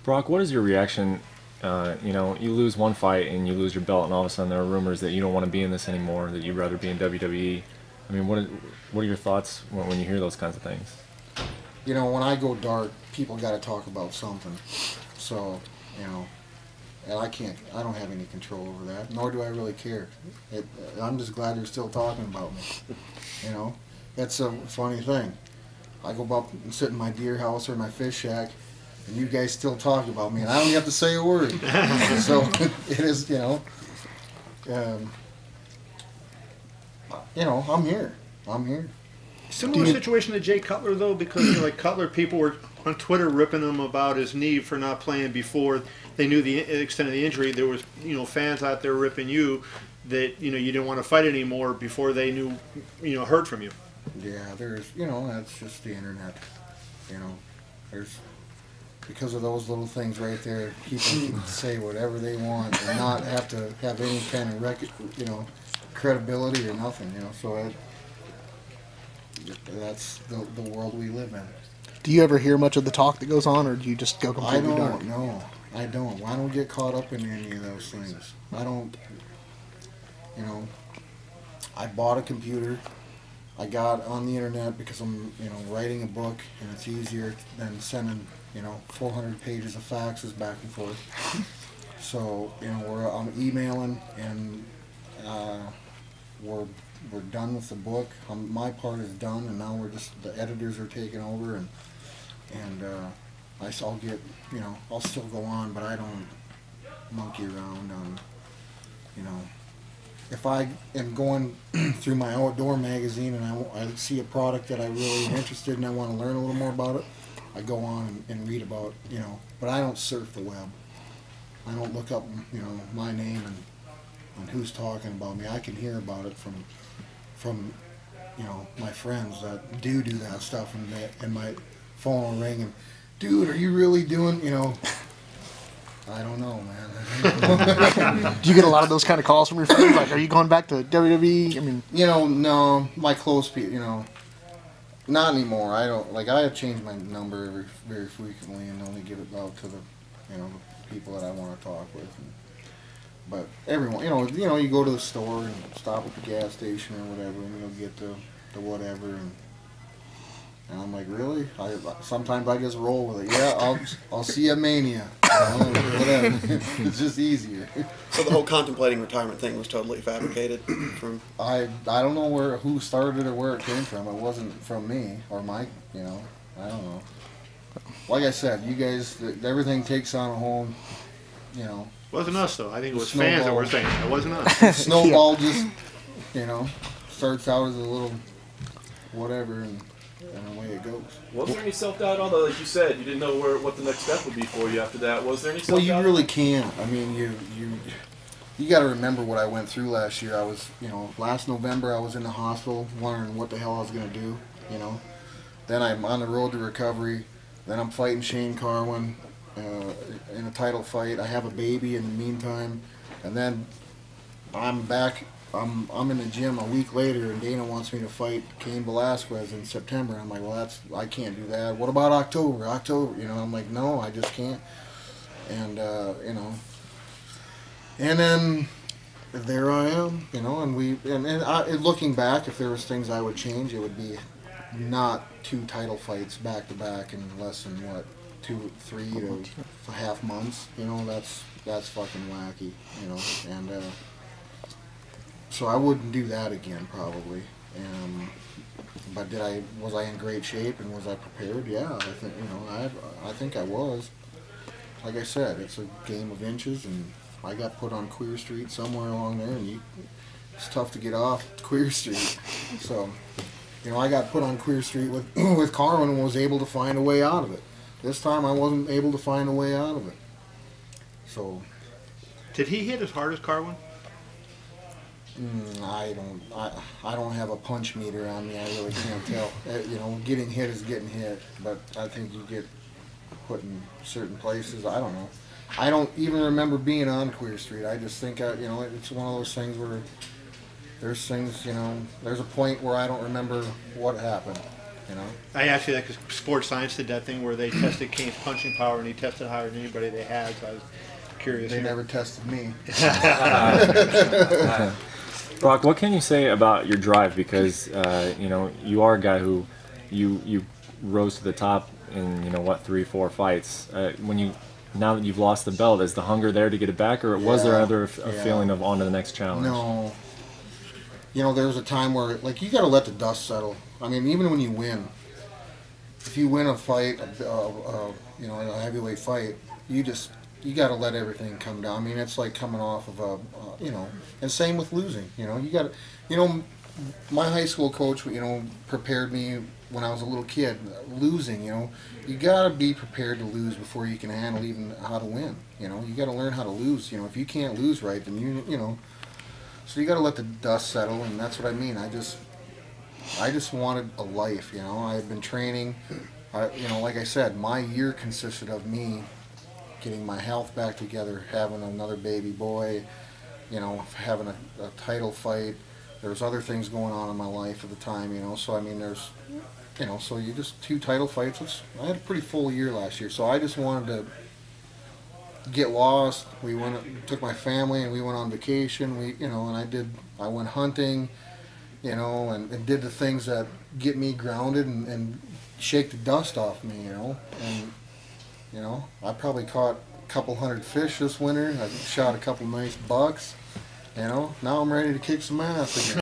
Brock, what is your reaction? You know, you lose one fight and you lose your belt, and all of a sudden there are rumors that you don't want to be in this anymore, that you'd rather be in WWE. I mean, what are your thoughts when you hear those kinds of things? You know, when I go dark, people got to talk about something. So, you know, and I don't have any control over that, nor do I really care. I'm just glad they're still talking about me. You know, that's a funny thing. I go up and sit in my deer house or my fish shack, and you guys still talk about me, and I don't have to say a word. So it is, you know, I'm here. I'm here. Similar situation to Jay Cutler, though, because you know, like Cutler, people were on Twitter ripping him about his knee for not playing before they knew the extent of the injury. There was, you know, fans out there ripping you that, you know, you didn't want to fight anymore before they knew, you know, heard from you. Yeah, there's, you know, that's just the internet. You know, there's, because of those little things right there, people can say whatever they want and not have to have any kind of, you know, credibility or nothing, you know, so that's the world we live in. Do you ever hear much of the talk that goes on, or do you just go completely dark? I don't know. I don't. I don't get caught up in any of those things. I don't, you know, I bought a computer. I got on the internet because I'm, you know, writing a book, and it's easier than sending, you know, 400 pages of faxes back and forth. So, you know, I'm emailing, and we're done with the book. My part is done, and now the editors are taking over, and I'll get, you know, I'll still go on, but I don't monkey around on, you know. If I am going through my outdoor magazine and I see a product that I really am interested in, and I want to learn a little more about it, I go on and read about, you know, but I don't surf the web. I don't look up, you know, my name and who's talking about me. I can hear about it from you know, my friends that do that stuff, and my phone will ring and, dude, are you really doing, you know, I don't know, man. Do you get a lot of those kind of calls from your friends? Like, are you going back to WWE? I mean, you know, no, my close people, you know, not anymore. I don't, like, I have changed my number very frequently and only give it out to the, you know, the people that I want to talk with. But everyone, you know, you go to the store and stop at the gas station or whatever, and you'll get the whatever, and I'm like, really? Sometimes I just roll with it. Yeah, I'll see you at Mania. Whatever. It's just easier. So the whole contemplating retirement thing was totally fabricated from. I don't know who started it or where it came from. It wasn't from me or my, you know. I don't know. Like I said, you guys, everything takes on a whole, you know. Wasn't us though. I think it was fans that were saying it. It wasn't us. Snowball just, you know, starts out as a little whatever, and away it goes. Was there any self-doubt, although, like you said, you didn't know what the next step would be for you after that? Was there any self-doubt? Well, you really can't. I mean, you got to remember what I went through last year. I was, you know, last November I was in the hospital wondering what the hell I was going to do, you know. Then I'm on the road to recovery. Then I'm fighting Shane Carwin in a title fight. I have a baby in the meantime. And then I'm back. I'm in the gym a week later, and Dana wants me to fight Cain Velasquez in September. I'm like, well, I can't do that. What about October? You know, I'm like, no, I just can't. And you know, and then there I am, you know, and looking back, if there was things I would change, it would be not 2 title fights back to back in less than what, 2, 3 to half months. You know, that's fucking wacky, you know, and. So I wouldn't do that again, probably. But was I in great shape and was I prepared? Yeah, I think, you know, I think I was. Like I said, it's a game of inches, and I got put on Queer Street somewhere along there, and it's tough to get off Queer Street. So, you know, I got put on Queer Street with Carwin and was able to find a way out of it. This time I wasn't able to find a way out of it. So. Did he hit as hard as Carwin? I don't have a punch meter on me. I really can't tell. You know, getting hit is getting hit, but I think you get put in certain places. I don't know. I don't even remember being on Queer Street. I just think, you know, it's one of those things where there's things, you know, there's a point where I don't remember what happened. You know. I actually like Sports Science did that thing where they tested Kane's punching power, and he tested higher than anybody they had. So I was curious. They never tested me. Brock, what can you say about your drive? Because you know, you are a guy who you rose to the top in, you know, what, 3-4 fights. Now that you've lost the belt, is the hunger there to get it back, or was there a feeling of on to the next challenge? No. You know, there was a time where, like, you got to let the dust settle. I mean, even when you win, if you win a fight, you know, a heavyweight fight, you got to let everything come down. I mean, it's like coming off of a, you know, and same with losing. You know, you got to, you know, my high school coach, you know, prepared me when I was a little kid. Losing, you know, you got to be prepared to lose before you can handle even how to win. You know, you got to learn how to lose. You know, if you can't lose right, then you know. So you got to let the dust settle, and that's what I mean. I just wanted a life. You know, I had been training. You know, like I said, my year consisted of me getting my health back together, having another baby boy, you know, having a title fight. There was other things going on in my life at the time, you know. So I mean, there's, you know, so you just 2 title fights. I had a pretty full year last year, so I just wanted to get lost. Took my family and we went on vacation. You know, and I went hunting, you know, and did the things that get me grounded and shake the dust off me, you know. And you know, I probably caught a couple hundred fish this winter. I shot a couple nice bucks. You know, now I'm ready to kick some ass again.